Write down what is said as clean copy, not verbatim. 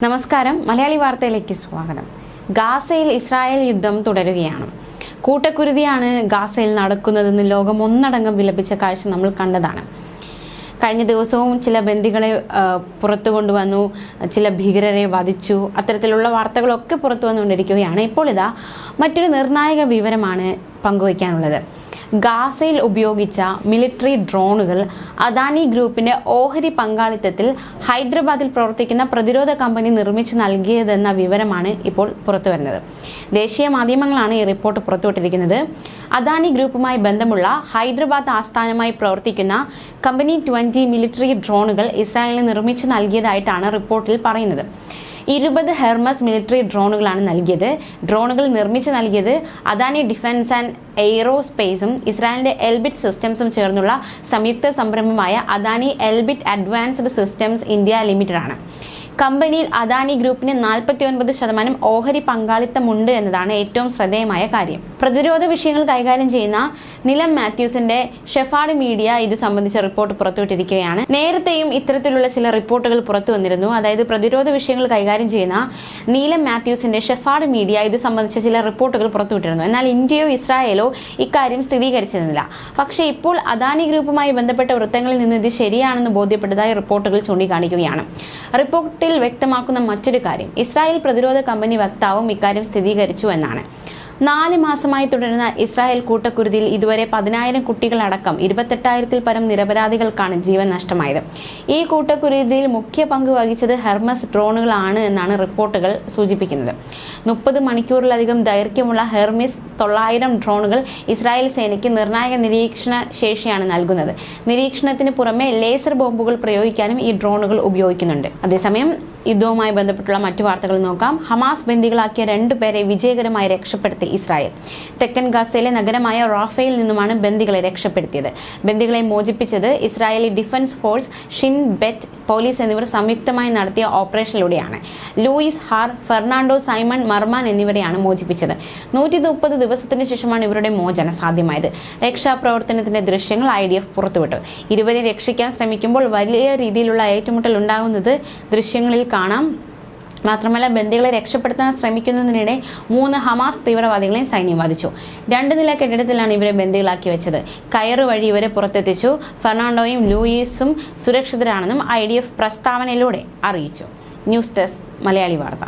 നമസ്കാരം, മലയാളി വാർത്തയിലേക്ക് സ്വാഗതം. ഗാസയിൽ ഇസ്രായേൽ യുദ്ധം തുടരുകയാണ്. കൂട്ടക്കുരുതിയാണ് ഗാസയിൽ നടക്കുന്നതെന്ന് ലോകം ഒന്നടങ്കം വിലപിച്ച കാഴ്ച നമ്മൾ കണ്ടതാണ്. കഴിഞ്ഞ ദിവസവും ചില ബന്ദികളെ പുറത്തു കൊണ്ടുവന്നു, ചില ഭീകരരെ വധിച്ചു, അത്തരത്തിലുള്ള വാർത്തകളൊക്കെ പുറത്തു വന്നുകൊണ്ടിരിക്കുകയാണ്. ഇപ്പോൾ ഇതാ മറ്റൊരു നിർണായക വിവരമാണ് പങ്കുവയ്ക്കാനുള്ളത്. ഗാസയിൽ ഉപയോഗിച്ച മിലിറ്ററി ഡ്രോണുകൾ അദാനി ഗ്രൂപ്പിന്റെ ഓഹരി പങ്കാളിത്തത്തിൽ ഹൈദരാബാദിൽ പ്രവർത്തിക്കുന്ന പ്രതിരോധ കമ്പനി നിർമ്മിച്ചു നൽകിയതെന്ന വിവരമാണ് ഇപ്പോൾ പുറത്തുവരുന്നത്. ദേശീയ മാധ്യമങ്ങളാണ് ഈ റിപ്പോർട്ട് പുറത്തുവിട്ടിരിക്കുന്നത്. അദാനി ഗ്രൂപ്പുമായി ബന്ധമുള്ള ഹൈദരാബാദ് ആസ്ഥാനമായി പ്രവർത്തിക്കുന്ന കമ്പനി 20 മിലിറ്ററി ഡ്രോണുകൾ ഇസ്രായേലിന് നിർമ്മിച്ചു നൽകിയതായിട്ടാണ് റിപ്പോർട്ടിൽ പറയുന്നത്. 20 ഹെർമസ് മിലിറ്ററി ഡ്രോണുകളാണ് നൽകിയത്. ഡ്രോണുകൾ നിർമ്മിച്ചു നൽകിയത് അദാനി ഡിഫൻസ് ആൻഡ് എയ്റോസ്പേസും ഇസ്രായേലിന്റെ എൽബിറ്റ് സിസ്റ്റംസും ചേർന്നുള്ള സംയുക്ത സംരംഭമായ Adani Elbit advanced systems India limited ആണ്. കമ്പനിയിൽ അദാനി ഗ്രൂപ്പിന് 49% ഓഹരി പങ്കാളിത്തമുണ്ട് എന്നതാണ് ഏറ്റവും ശ്രദ്ധേയമായ കാര്യം. പ്രതിരോധ വിഷയങ്ങൾ കൈകാര്യം ചെയ്യുന്ന നിലം മാത്യൂസിന്റെ ഷെഫാർഡ് മീഡിയ ഇത് സംബന്ധിച്ച റിപ്പോർട്ട് പുറത്തുവിട്ടിരിക്കുകയാണ്. നേരത്തെയും ഇത്തരത്തിലുള്ള ചില റിപ്പോർട്ടുകൾ പുറത്തു വന്നിരുന്നു. അതായത് പ്രതിരോധ വിഷയങ്ങൾ കൈകാര്യം ചെയ്യുന്ന നീലം മാത്യൂസിന്റെ ഷെഫാർഡ് മീഡിയ ഇത് സംബന്ധിച്ച ചില റിപ്പോർട്ടുകൾ പുറത്തുവിട്ടിരുന്നു. എന്നാൽ ഇന്ത്യയോ ഇസ്രായേലോ ഇക്കാര്യം സ്ഥിരീകരിച്ചിരുന്നില്ല. പക്ഷേ ഇപ്പോൾ അദാനി ഗ്രൂപ്പുമായി ബന്ധപ്പെട്ട വൃത്തങ്ങളിൽ നിന്ന് ഇത് ശരിയാണെന്ന് ബോധ്യപ്പെട്ടതായി റിപ്പോർട്ടുകൾ ചൂണ്ടിക്കാണിക്കുകയാണ്. റിപ്പോർട്ടിൽ വ്യക്തമാക്കുന്ന മറ്റൊരു കാര്യം, ഇസ്രായേൽ പ്രതിരോധ കമ്പനി വക്താവും ഇക്കാര്യം സ്ഥിരീകരിച്ചു എന്നാണ്. 4 മാസമായി തുടരുന്ന ഇസ്രായേൽ കൂട്ടക്കുരുതിയിൽ ഇതുവരെ 10,000 കുട്ടികളടക്കം 28,000-ൽ പരം നിരപരാധികൾക്കാണ് ജീവൻ നഷ്ടമായത്. ഈ കൂട്ടക്കുരുതിയിൽ മുഖ്യ പങ്ക് വഹിച്ചത് ഹെർമസ് ഡ്രോണുകളാണ് എന്നാണ് റിപ്പോർട്ടുകൾ സൂചിപ്പിക്കുന്നത്. 30 മണിക്കൂറിലധികം ദൈർഘ്യമുള്ള ഹെർമിസ് 900 ഡ്രോണുകൾ ഇസ്രായേൽ സേനയ്ക്ക് നിർണായക നിരീക്ഷണ ശേഷിയാണ് നൽകുന്നത്. നിരീക്ഷണത്തിന് പുറമെ ലേസർ ബോംബുകൾ പ്രയോഗിക്കാനും ഈ ഡ്രോണുകൾ ഉപയോഗിക്കുന്നുണ്ട്. അതേസമയം യുദ്ധവുമായി ബന്ധപ്പെട്ടുള്ള മറ്റു വാർത്തകൾ നോക്കാം. ഹമാസ് ബന്ദികളാക്കിയ 2 പേരെ വിജയകരമായി രക്ഷപ്പെടുത്തി ഇസ്രായേൽ. തെക്കൻ ഗാസയിലെ നഗരമായ റാഫയിൽ നിന്നുമാണ് ബന്ദികളെ രക്ഷപ്പെടുത്തിയത്. ബന്ദികളെ മോചിപ്പിച്ചത് Israeli defence force, Shin Bet police എന്നിവർ സംയുക്തമായി നടത്തിയ ഓപ്പറേഷനിലൂടെയാണ്. Louis Har, Fernando Simon Marman എന്നിവരെയാണ് മോചിപ്പിച്ചത്. 130 ദിവസത്തിന് ശേഷമാണ് ഇവരുടെ മോചനം സാധ്യമായത്. രക്ഷാപ്രവർത്തനത്തിന്റെ ദൃശ്യങ്ങൾ IDF പുറത്തുവിട്ടു. ഇരുവരെ രക്ഷിക്കാൻ ശ്രമിക്കുമ്പോൾ വലിയ രീതിയിലുള്ള ഏറ്റുമുട്ടൽ ഉണ്ടാകുന്നത് ദൃശ്യങ്ങളിൽ കാണാം. മാത്രമല്ല, ബന്ദികളെ രക്ഷപ്പെടുത്താൻ ശ്രമിക്കുന്നതിനിടെ 3 ഹമാസ് തീവ്രവാദികളെയും സൈന്യം വധിച്ചു. 2 നില കെട്ടിടത്തിലാണ് ഇവരെ ബന്ദികളാക്കി വെച്ചത്. കയറ് വഴി ഇവരെ പുറത്തെത്തിച്ചു. ഫെർണാണ്ടോയും ലൂയിസും സുരക്ഷിതരാണെന്നും IDF പ്രസ്താവനയിലൂടെ അറിയിച്ചു. ന്യൂസ് ഡെസ്ക്, മലയാളി വാർത്ത.